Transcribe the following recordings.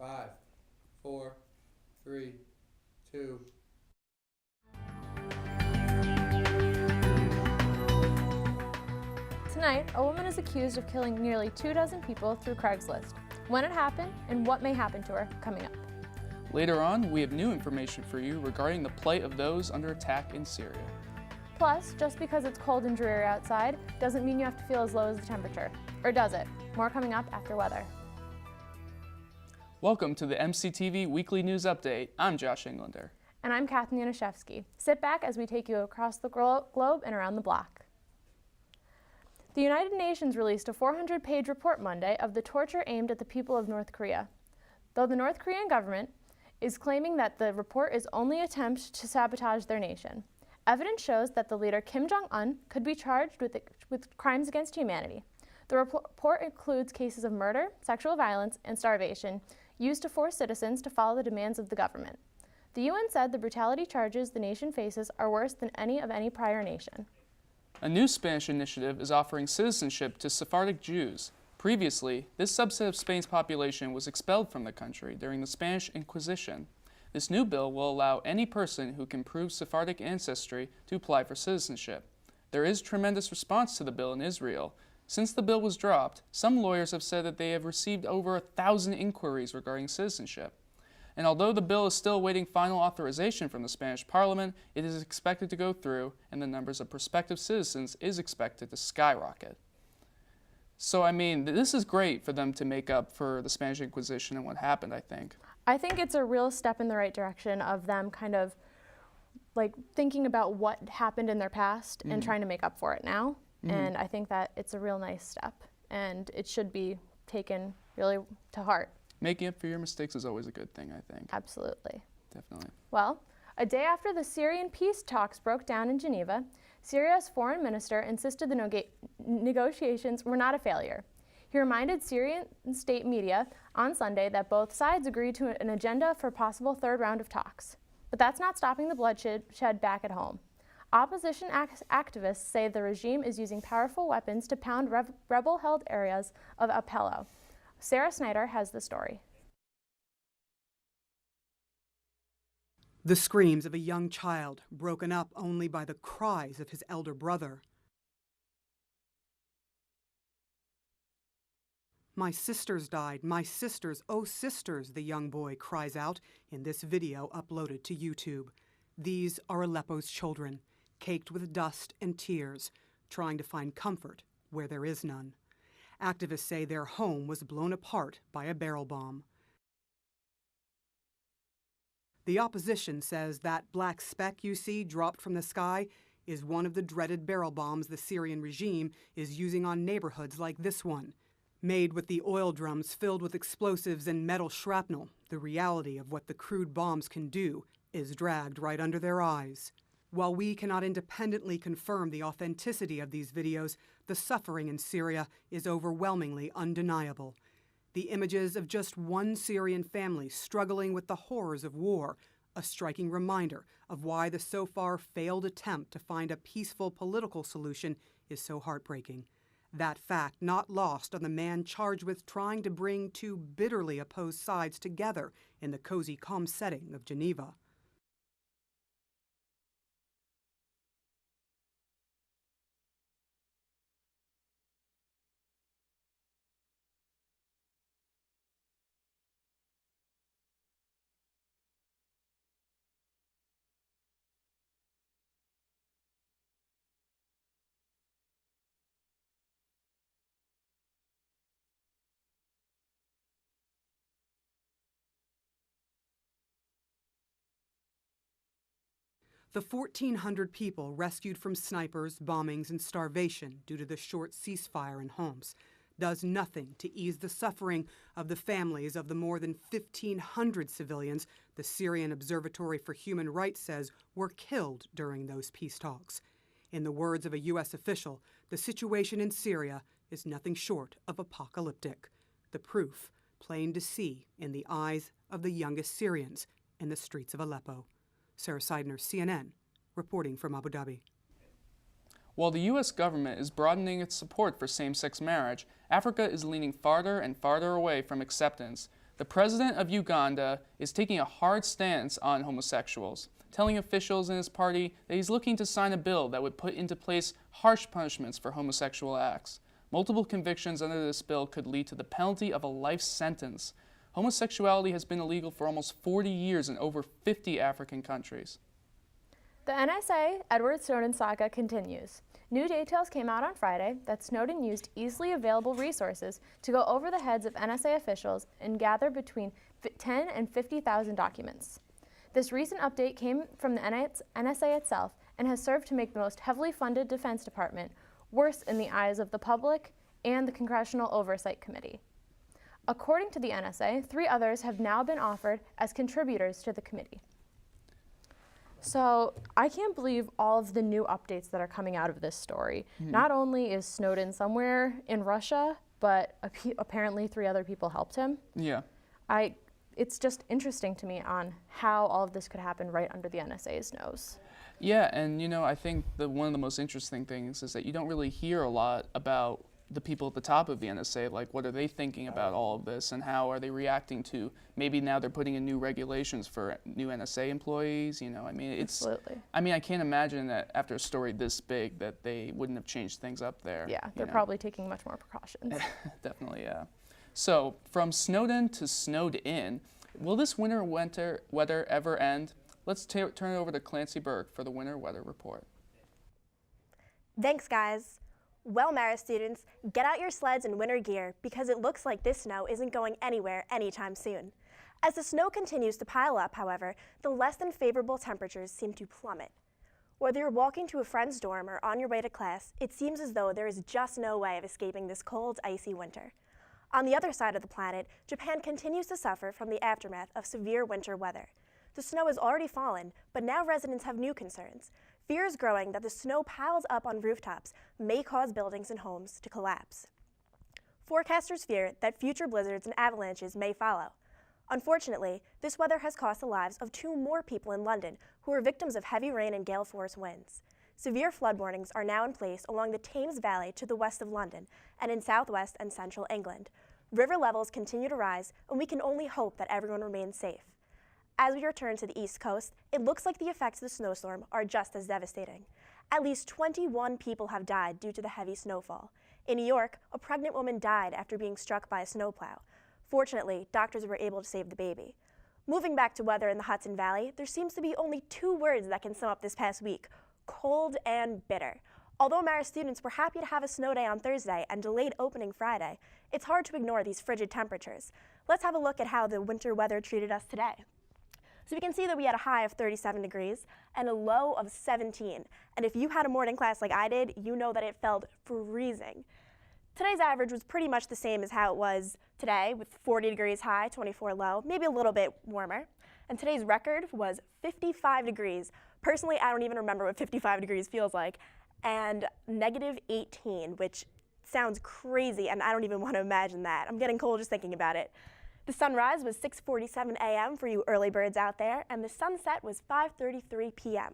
5, 4, 3, 2. Tonight, a woman is accused of killing nearly 24 people through Craigslist. When it happened and what may happen to her coming up. Later on, we have new information for you regarding the plight of those under attack in Syria. Plus, just because it's cold and dreary outside doesn't mean you have to feel as low as the temperature. Or does it? More coming up after weather. Welcome to the MCTV Weekly News Update. I'm Josh Englander. And I'm Katherine Janiszewski. Sit back as we take you across the globe and around the block. The United Nations released a 400-page report Monday of the torture aimed at the people of North Korea. Though the North Korean government is claiming that the report is only an attempt to sabotage their nation. Evidence shows that the leader Kim Jong-un could be charged with crimes against humanity. The report includes cases of murder, sexual violence, and starvation used to force citizens to follow the demands of the government. The UN said the brutality charges the nation faces are worse than any prior nation. A new Spanish initiative is offering citizenship to Sephardic Jews. Previously, this subset of Spain's population was expelled from the country during the Spanish Inquisition. This new bill will allow any person who can prove Sephardic ancestry to apply for citizenship. There is tremendous response to the bill in Israel. Since the bill was dropped, some lawyers have said that they have received over 1,000 inquiries regarding citizenship. And although the bill is still awaiting final authorization from the Spanish Parliament, it is expected to go through, and the numbers of prospective citizens is expected to skyrocket. So, I mean, this is great for them to make up for the Spanish Inquisition and what happened, I think. I think it's a real step in the right direction of them kind of like thinking about what happened in their past and trying to make up for it now. And I think that it's a real nice step, and it should be taken really to heart. Making up for your mistakes is always a good thing, I think. Absolutely. Definitely. Well, a day after the Syrian peace talks broke down in Geneva, Syria's foreign minister insisted the negotiations were not a failure. He reminded Syrian state media on Sunday that both sides agreed to an agenda for a possible third round of talks. But that's not stopping the bloodshed back at home. Opposition activists say the regime is using powerful weapons to pound rebel-held areas of Aleppo. Sarah Snyder has the story. The screams of a young child, broken up only by the cries of his elder brother. "My sisters died, my sisters, oh sisters," the young boy cries out in this video uploaded to YouTube. These are Aleppo's children, caked with dust and tears, trying to find comfort where there is none. Activists say their home was blown apart by a barrel bomb. The opposition says that black speck you see dropped from the sky is one of the dreaded barrel bombs the Syrian regime is using on neighborhoods like this one. Made with the oil drums filled with explosives and metal shrapnel, the reality of what the crude bombs can do is dragged right under their eyes. While we cannot independently confirm the authenticity of these videos, the suffering in Syria is overwhelmingly undeniable. The images of just one Syrian family struggling with the horrors of war, a striking reminder of why the so far failed attempt to find a peaceful political solution is so heartbreaking. That fact not lost on the man charged with trying to bring two bitterly opposed sides together in the cozy, calm setting of Geneva. The 1,400 people rescued from snipers, bombings, and starvation due to the short ceasefire in Homs does nothing to ease the suffering of the families of the more than 1,500 civilians the Syrian Observatory for Human Rights says were killed during those peace talks. In the words of a U.S. official, the situation in Syria is nothing short of apocalyptic. The proof plain to see in the eyes of the youngest Syrians in the streets of Aleppo. Sarah Seidner, CNN, reporting from Abu Dhabi. While the U.S. government is broadening its support for same-sex marriage, Africa is leaning farther and farther away from acceptance. The president of Uganda is taking a hard stance on homosexuals, telling officials in his party that he's looking to sign a bill that would put into place harsh punishments for homosexual acts. Multiple convictions under this bill could lead to the penalty of a life sentence. Homosexuality has been illegal for almost 40 years in over 50 African countries. The NSA Edward Snowden saga continues. New details came out on Friday that Snowden used easily available resources to go over the heads of NSA officials and gather between 10 and 50,000 documents. This recent update came from the NSA itself and has served to make the most heavily funded Defense Department worse in the eyes of the public and the Congressional Oversight Committee. According to the NSA, 3 others have now been offered as contributors to the committee. So I can't believe all of the new updates that are coming out of this story. Not only is Snowden somewhere in Russia, but apparently 3 other people helped him. Yeah. It's just interesting to me on how all of this could happen right under the NSA's nose. Yeah, and you know, I think one of the most interesting things is that you don't really hear a lot about the people at the top of the NSA, like what are they thinking about all of this and how are they reacting to, maybe now they're putting in new regulations for new NSA employees, you know, I mean, Absolutely. I can't imagine that after a story this big that they wouldn't have changed things up there. Yeah, they're probably taking much more precautions. Definitely, yeah. So, from Snowden to snowed in, will this winter weather ever end? Let's turn it over to Clancy Burke for the winter weather report. Thanks, guys. Well, Mara students, get out your sleds and winter gear because it looks like this snow isn't going anywhere anytime soon. As the snow continues to pile up, however, the less than favorable temperatures seem to plummet. Whether you're walking to a friend's dorm or on your way to class, it seems as though there is just no way of escaping this cold, icy winter. On the other side of the planet, Japan continues to suffer from the aftermath of severe winter weather. The snow has already fallen, but now residents have new concerns. Fear is growing that the snow piles up on rooftops may cause buildings and homes to collapse. Forecasters fear that future blizzards and avalanches may follow. Unfortunately, this weather has cost the lives of 2 more people in London who were victims of heavy rain and gale force winds. Severe flood warnings are now in place along the Thames Valley to the west of London and in southwest and central England. River levels continue to rise, and we can only hope that everyone remains safe. As we return to the East Coast, it looks like the effects of the snowstorm are just as devastating. At least 21 people have died due to the heavy snowfall. In New York, a pregnant woman died after being struck by a snowplow. Fortunately, doctors were able to save the baby. Moving back to weather in the Hudson Valley, there seems to be only 2 words that can sum up this past week: cold and bitter. Although Marist students were happy to have a snow day on Thursday and delayed opening Friday, it's hard to ignore these frigid temperatures. Let's have a look at how the winter weather treated us today. So we can see that we had a high of 37 degrees and a low of 17. And if you had a morning class like I did, you know that it felt freezing. Today's average was pretty much the same as how it was today, with 40 degrees high, 24 low, maybe a little bit warmer. And today's record was 55 degrees. Personally, I don't even remember what 55 degrees feels like. And negative 18, which sounds crazy, and I don't even want to imagine that. I'm getting cold just thinking about it. The sunrise was 6:47 a.m. for you early birds out there, and the sunset was 5:33 p.m.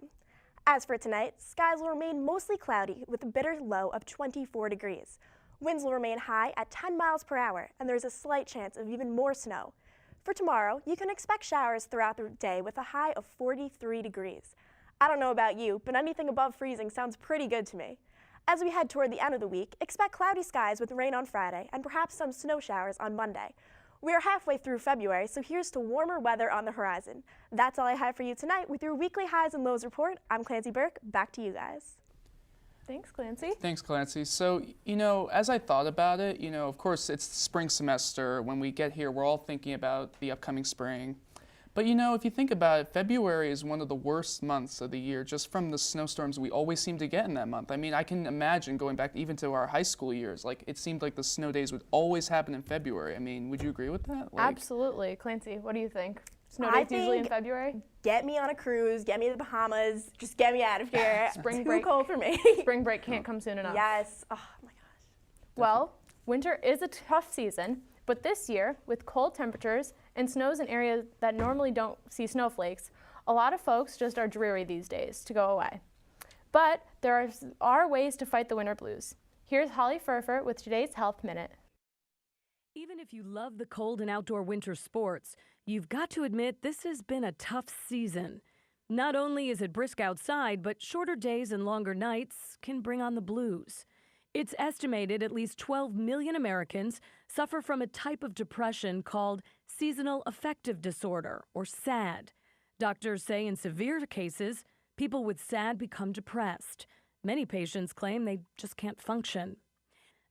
As for tonight, skies will remain mostly cloudy with a bitter low of 24 degrees. Winds will remain high at 10 miles per hour, and there's a slight chance of even more snow. For tomorrow, you can expect showers throughout the day with a high of 43 degrees. I don't know about you, but anything above freezing sounds pretty good to me. As we head toward the end of the week, expect cloudy skies with rain on Friday and perhaps some snow showers on Monday. We are halfway through February, so here's to warmer weather on the horizon. That's all I have for you tonight with your weekly highs and lows report. I'm Clancy Burke. Back to you guys. Thanks, Clancy. Thanks, Clancy. So, as I thought about it, of course, it's the spring semester. When we get here, we're all thinking about the upcoming spring. But, if you think about it, February is one of the worst months of the year, just from the snowstorms we always seem to get in that month. I mean, I can imagine going back even to our high school years, it seemed like the snow days would always happen in February. I mean, would you agree with that? Absolutely. Clancy, what do you think? Snow days usually in February? Get me on a cruise, get me to the Bahamas, just get me out of here. Spring break. Too cold for me. Spring break can't come soon enough. Yes. Oh my gosh. Well, winter is a tough season, but this year, with cold temperatures and snows in areas that normally don't see snowflakes, a lot of folks just are dreary these days to go away. But there are ways to fight the winter blues. Here's Holly Furfer with today's Health Minute. Even if you love the cold and outdoor winter sports, you've got to admit this has been a tough season. Not only is it brisk outside, but shorter days and longer nights can bring on the blues. It's estimated at least 12 million Americans suffer from a type of depression called seasonal affective disorder, or SAD. Doctors say in severe cases, people with SAD become depressed. Many patients claim they just can't function.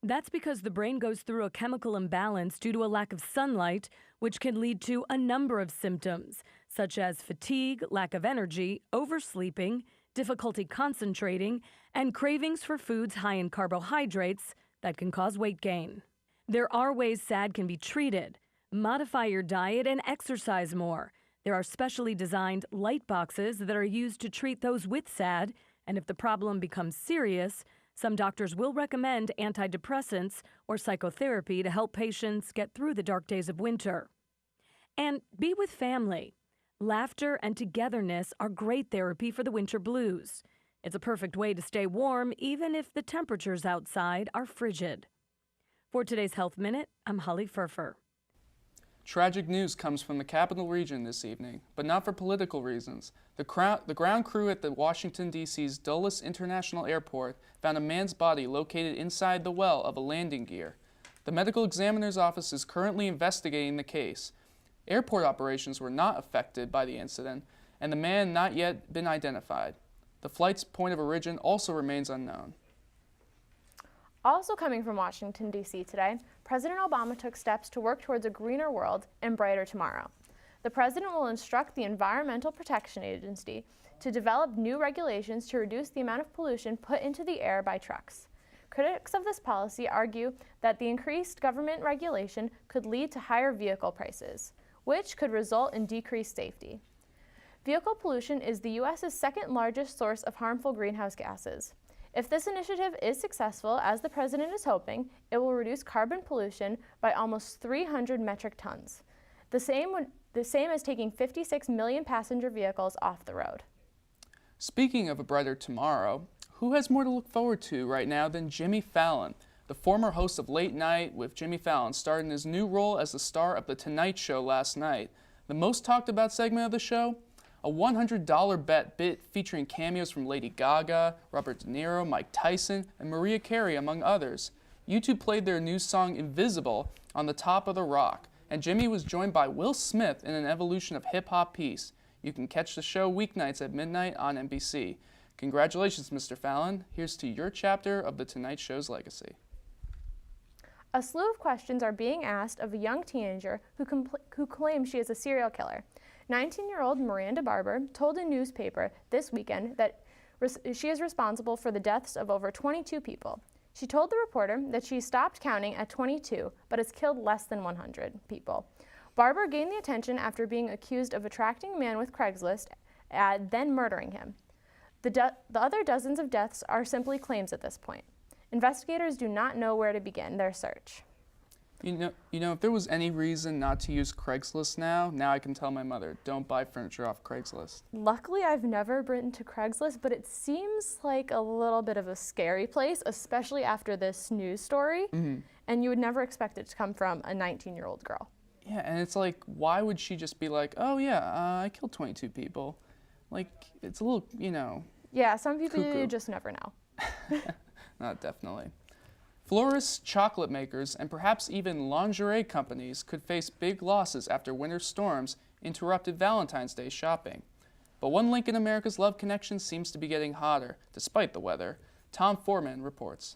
That's because the brain goes through a chemical imbalance due to a lack of sunlight, which can lead to a number of symptoms, such as fatigue, lack of energy, oversleeping, difficulty concentrating, and cravings for foods high in carbohydrates that can cause weight gain. There are ways SAD can be treated. Modify your diet and exercise more. There are specially designed light boxes that are used to treat those with SAD, and if the problem becomes serious, some doctors will recommend antidepressants or psychotherapy to help patients get through the dark days of winter. And be with family. Laughter and togetherness are great therapy for the winter blues. It's a perfect way to stay warm even if the temperatures outside are frigid. For today's Health Minute, I'm Holly Furfer. Tragic news comes from the Capital Region this evening, but not for political reasons. The ground crew at the Washington, D.C.'s Dulles International Airport found a man's body located inside the well of a landing gear. The medical examiner's office is currently investigating the case. Airport operations were not affected by the incident, and the man not yet been identified. The flight's point of origin also remains unknown. Also coming from Washington, D.C. today, President Obama took steps to work towards a greener world and brighter tomorrow. The president will instruct the Environmental Protection Agency to develop new regulations to reduce the amount of pollution put into the air by trucks. Critics of this policy argue that the increased government regulation could lead to higher vehicle prices, which could result in decreased safety. Vehicle pollution is the U.S.'s second largest source of harmful greenhouse gases. If this initiative is successful, as the president is hoping, it will reduce carbon pollution by almost 300 metric tons, the same as taking 56 million passenger vehicles off the road. Speaking of a brighter tomorrow, who has more to look forward to right now than Jimmy Fallon? The former host of Late Night with Jimmy Fallon starred in his new role as the star of The Tonight Show last night. The most talked about segment of the show? A $100 bet bit featuring cameos from Lady Gaga, Robert De Niro, Mike Tyson, and Mariah Carey, among others. U2 played their new song Invisible on the top of the rock, and Jimmy was joined by Will Smith in an evolution of hip-hop piece. You can catch the show weeknights at midnight on NBC. Congratulations, Mr. Fallon. Here's to your chapter of The Tonight Show's legacy. A slew of questions are being asked of a young teenager who claims she is a serial killer. 19-year-old Miranda Barber told a newspaper this weekend that she is responsible for the deaths of over 22 people. She told the reporter that she stopped counting at 22, but has killed less than 100 people. Barber gained the attention after being accused of attracting a man with Craigslist, then murdering him. The other dozens of deaths are simply claims at this point. Investigators do not know where to begin their search. You know, if there was any reason not to use Craigslist now I can tell my mother, don't buy furniture off Craigslist. Luckily, I've never been to Craigslist, but it seems like a little bit of a scary place, especially after this news story. Mm-hmm. And you would never expect it to come from a 19-year-old girl. Yeah, and it's like, why would she just be like, oh yeah, I killed 22 people? Like, it's a little, Yeah, some people cuckoo. You just never know. Definitely. Florists, chocolate makers, and perhaps even lingerie companies could face big losses after winter storms interrupted Valentine's Day shopping. But one link in America's love connection seems to be getting hotter, despite the weather. Tom Foreman reports.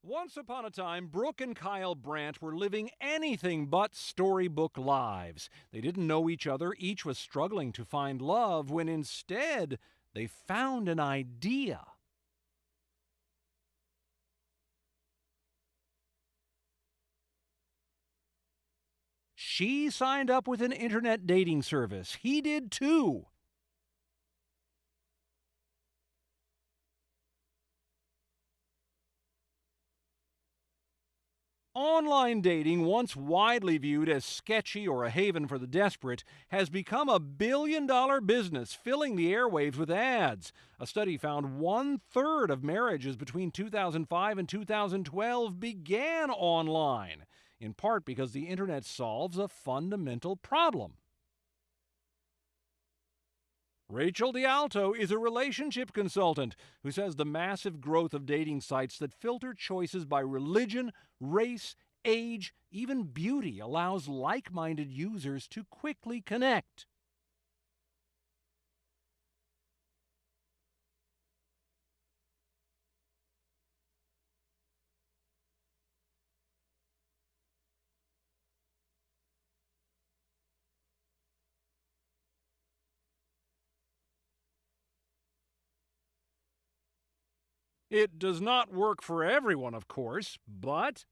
Once upon a time, Brooke and Kyle Brandt were living anything but storybook lives. They didn't know each other, each was struggling to find love, when instead they found an idea. She signed up with an internet dating service. He did too. Online dating, once widely viewed as sketchy or a haven for the desperate, has become a billion-dollar business, filling the airwaves with ads. A study found 1/3 of marriages between 2005 and 2012 began online, in part because the internet solves a fundamental problem. Rachel D'Alto is a relationship consultant who says the massive growth of dating sites that filter choices by religion, race, age, even beauty allows like-minded users to quickly connect. It does not work for everyone, of course, but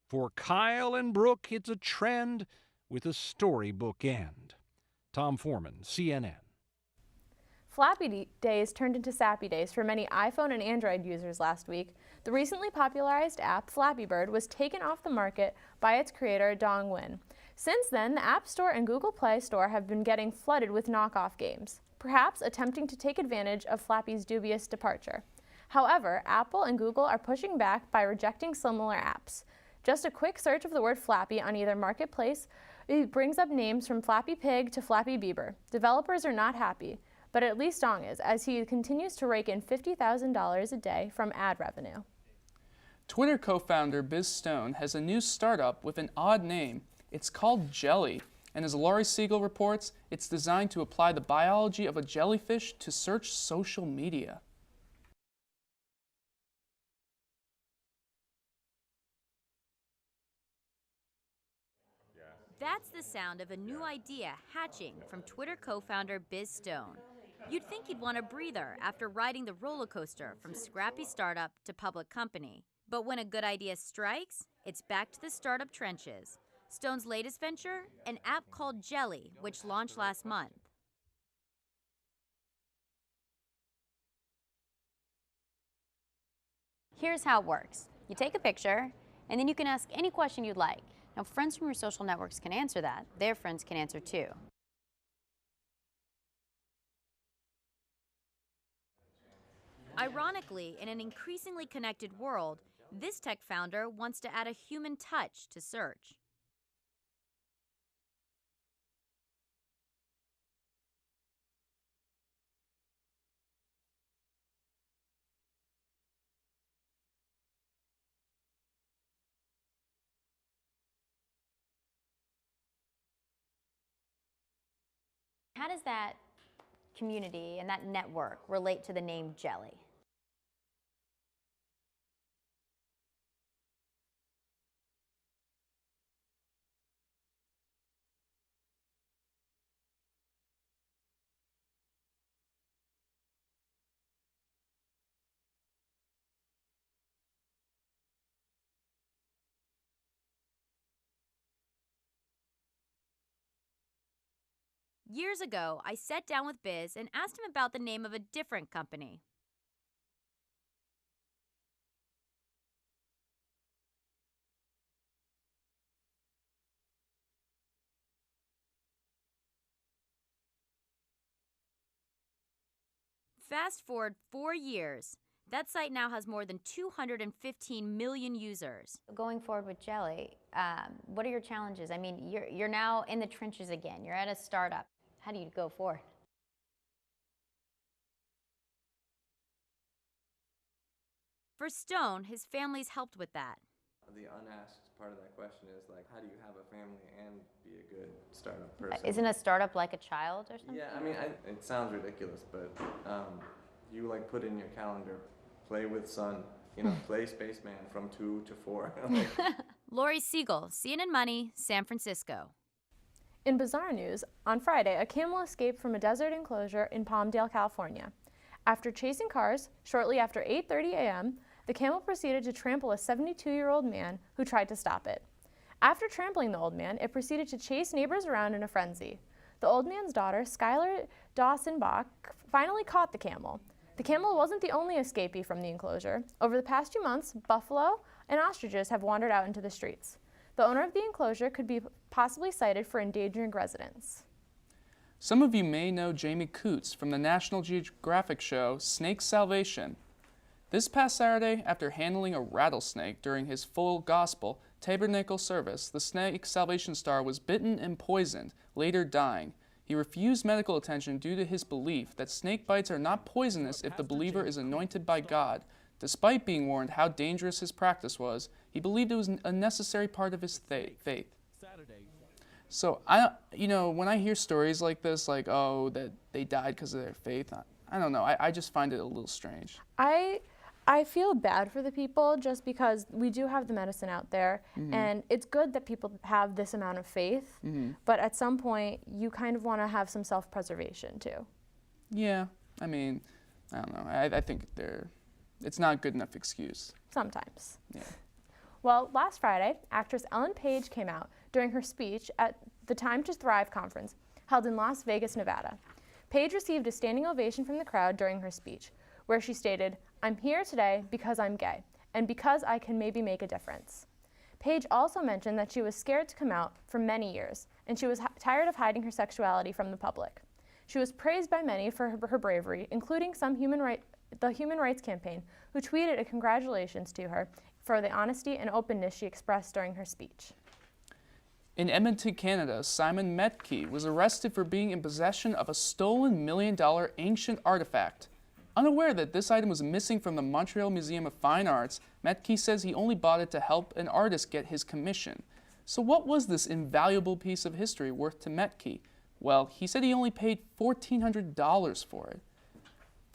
for Kyle and Brooke, it's a trend with a storybook end. Tom Foreman, CNN. Flappy days turned into sappy days for many iPhone and Android users last week. The recently popularized app Flappy Bird was taken off the market by its creator, Dong Nguyen. Since then, the App Store and Google Play Store have been getting flooded with knockoff games, perhaps attempting to take advantage of Flappy's dubious departure. However, Apple and Google are pushing back by rejecting similar apps. Just a quick search of the word Flappy on either marketplace brings up names from Flappy Pig to Flappy Bieber. Developers are not happy, but at least Dong is, as he continues to rake in $50,000 a day from ad revenue. Twitter co-founder Biz Stone has a new startup with an odd name. It's called Jelly, and as Laurie Siegel reports, it's designed to apply the biology of a jellyfish to search social media. That's the sound of a new idea hatching from Twitter co-founder Biz Stone. You'd think he'd want a breather after riding the roller coaster from scrappy startup to public company. But when a good idea strikes, it's back to the startup trenches. Stone's latest venture, an app called Jelly, which launched last month. Here's how it works. You take a picture, and then you can ask any question you'd like. Now, friends from your social networks can answer that. Their friends can answer too. Ironically, in an increasingly connected world, this tech founder wants to add a human touch to search. How does that community and that network relate to the name Jelly? Years ago, I sat down with Biz and asked him about the name of a different company. Fast forward 4 years. That site now has more than 215 million users. Going forward with Jelly, what are your challenges? I mean, you're now in the trenches again. You're at a startup. How do you go forward? For Stone, his family's helped with that. The unasked part of that question is like, how do you have a family and be a good startup person? Isn't a startup like a child or something? Yeah, I mean, it sounds ridiculous, but you like put in your calendar, play with son, play Spaceman from 2 to 4. Laurie Siegel, CNN Money, San Francisco. In bizarre news, on Friday, a camel escaped from a desert enclosure in Palmdale, California. After chasing cars, shortly after 8:30 a.m., the camel proceeded to trample a 72-year-old man who tried to stop it. After trampling the old man, it proceeded to chase neighbors around in a frenzy. The old man's daughter, Skylar Dawson Bach, finally caught the camel. The camel wasn't the only escapee from the enclosure. Over the past few months, buffalo and ostriches have wandered out into the streets. The owner of the enclosure could be possibly cited for endangering residents. Some of you may know Jamie Coots from the National Geographic show Snake Salvation. This past Saturday, after handling a rattlesnake during his full gospel tabernacle service, the Snake Salvation star was bitten and poisoned, later dying. He refused medical attention due to his belief that snake bites are not poisonous if the believer is anointed by God. Despite being warned how dangerous his practice was, he believed it was a necessary part of his faith. So, when I hear stories like this, like, oh, that they died because of their faith, I don't know. I just find it a little strange. I feel bad for the people just because we do have the medicine out there, and it's good that people have this amount of faith, but at some point you kind of want to have some self-preservation too. Yeah, I mean, I don't know. I think it's not a good enough excuse. Sometimes. Yeah. Well, last Friday, actress Ellen Page came out during her speech at the Time to Thrive conference held in Las Vegas, Nevada. Page received a standing ovation from the crowd during her speech, where she stated, "I'm here today because I'm gay, and because I can maybe make a difference." Page also mentioned that she was scared to come out for many years, and she was tired of hiding her sexuality from the public. She was praised by many for her bravery, including the Human Rights Campaign, who tweeted a congratulations to her for the honesty and openness she expressed during her speech. In Edmonton, Canada, Simon Metke was arrested for being in possession of a stolen $1 million ancient artifact. Unaware that this item was missing from the Montreal Museum of Fine Arts, Metke says he only bought it to help an artist get his commission. So what was this invaluable piece of history worth to Metke? Well, he said he only paid $1,400 for it.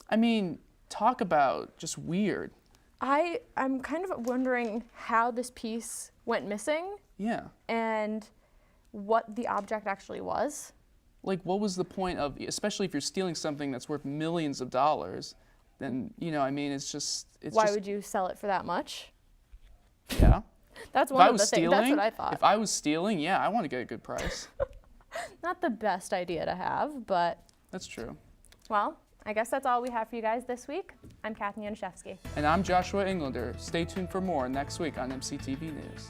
I mean, talk about just weird. I'm kind of wondering how this piece went missing. Yeah. And what the object actually was. Like, what was the point of, especially if you're stealing something that's worth millions of dollars, then, it's just... Why would you sell it for that much? Yeah. That's one of the things, that's what I thought. If I was stealing, yeah, I want to get a good price. Not the best idea to have, but... That's true. Well, I guess that's all we have for you guys this week. I'm Katherine Janiszewski. And I'm Joshua Englander. Stay tuned for more next week on MCTV News.